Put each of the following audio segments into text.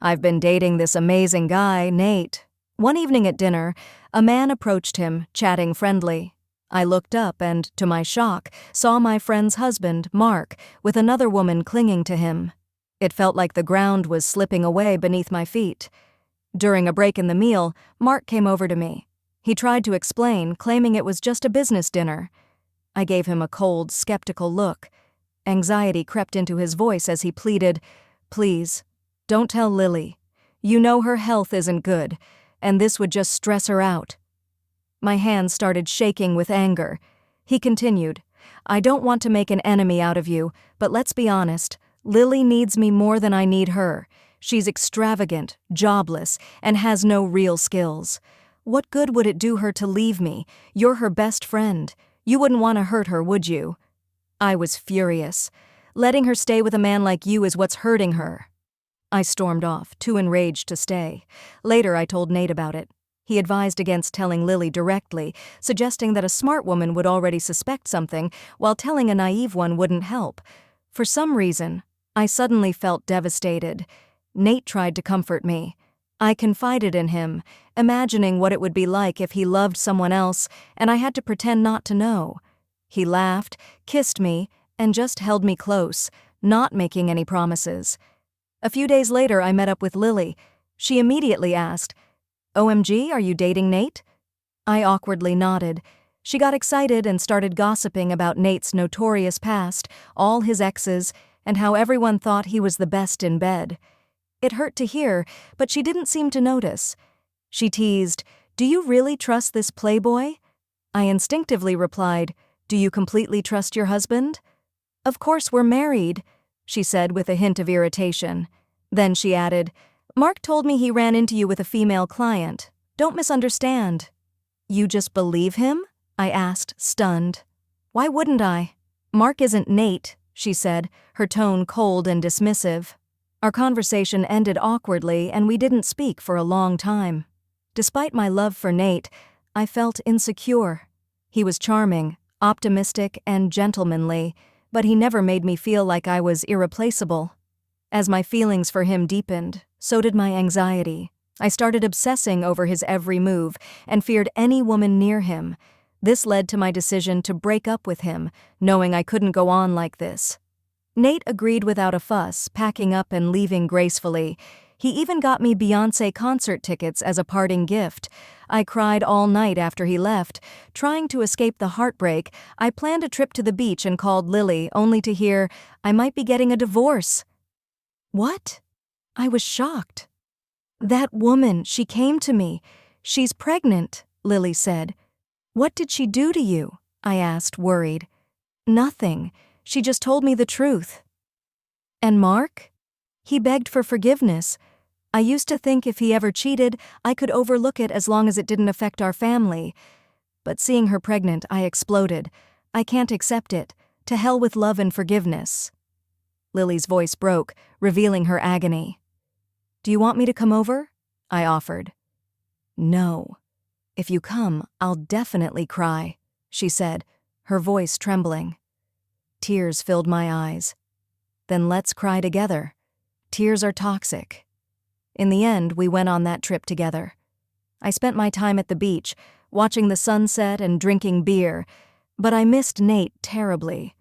I've been dating this amazing guy, Nate. One evening at dinner, a man approached him, chatting friendly. I looked up and, to my shock, saw my friend's husband, Mark, with another woman clinging to him. It felt like the ground was slipping away beneath my feet. During a break in the meal, Mark came over to me. He tried to explain, claiming it was just a business dinner. I gave him a cold, skeptical look. Anxiety crept into his voice as he pleaded, "Please, don't tell Lily. You know her health isn't good, and this would just stress her out." My hands started shaking with anger. He continued, "I don't want to make an enemy out of you, but let's be honest. Lily needs me more than I need her. She's extravagant, jobless, and has no real skills. What good would it do her to leave me? You're her best friend. You wouldn't want to hurt her, would you?" I was furious. "Letting her stay with a man like you is what's hurting her." I stormed off, too enraged to stay. Later, I told Nate about it. He advised against telling Lily directly, suggesting that a smart woman would already suspect something, while telling a naive one wouldn't help. For some reason, I suddenly felt devastated. Nate tried to comfort me. I confided in him, imagining what it would be like if he loved someone else and I had to pretend not to know. He laughed, kissed me, and just held me close, not making any promises. A few days later, I met up with Lily. She immediately asked, "OMG, are you dating Nate?" I awkwardly nodded. She got excited and started gossiping about Nate's notorious past, all his exes, and how everyone thought he was the best in bed. It hurt to hear, but she didn't seem to notice. She teased, "Do you really trust this playboy?" I instinctively replied, "Do you completely trust your husband?" "Of course we're married," she said with a hint of irritation. Then she added, "Mark told me he ran into you with a female client. Don't misunderstand." "You just believe him?" I asked, stunned. "Why wouldn't I? Mark isn't Nate," she said, her tone cold and dismissive. Our conversation ended awkwardly and we didn't speak for a long time. Despite my love for Nate, I felt insecure. He was charming, optimistic, and gentlemanly, but he never made me feel like I was irreplaceable. As my feelings for him deepened, so did my anxiety. I started obsessing over his every move and feared any woman near him. This led to my decision to break up with him, knowing I couldn't go on like this. Nate agreed without a fuss, packing up and leaving gracefully. He even got me Beyoncé concert tickets as a parting gift. I cried all night after he left. Trying to escape the heartbreak, I planned a trip to the beach and called Lily, only to hear, "I might be getting a divorce." "What?" I was shocked. "That woman, she came to me. She's pregnant," Lily said. "What did she do to you?" I asked, worried. "Nothing. She just told me the truth." "And Mark?" "He begged for forgiveness. I used to think if he ever cheated, I could overlook it as long as it didn't affect our family. But seeing her pregnant, I exploded. I can't accept it. To hell with love and forgiveness." Lily's voice broke, revealing her agony. "Do you want me to come over?" I offered. "No. If you come, I'll definitely cry," she said, her voice trembling. Tears filled my eyes. "Then let's cry together. Tears are toxic." In the end, we went on that trip together. I spent my time at the beach, watching the sunset and drinking beer, but I missed Nate terribly.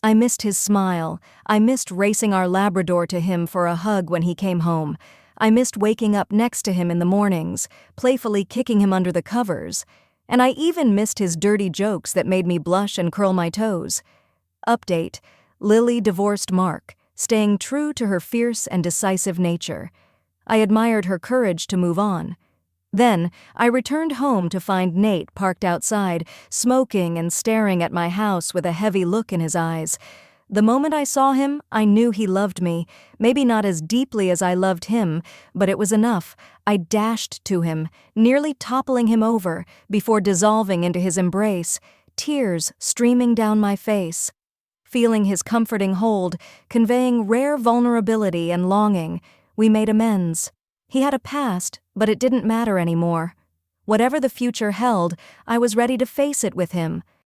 I missed his smile. I missed racing our Labrador to him for a hug when he came home. I missed waking up next to him in the mornings, playfully kicking him under the covers. And I even missed his dirty jokes that made me blush and curl my toes. Update: Lily divorced Mark, staying true to her fierce and decisive nature. I admired her courage to move on. Then, I returned home to find Nate parked outside, smoking and staring at my house with a heavy look in his eyes. The moment I saw him, I knew he loved me, maybe not as deeply as I loved him, but it was enough. I dashed to him, nearly toppling him over, before dissolving into his embrace, tears streaming down my face. Feeling his comforting hold, conveying rare vulnerability and longing, we made amends. He had a past, but it didn't matter anymore. Whatever the future held, I was ready to face it with him,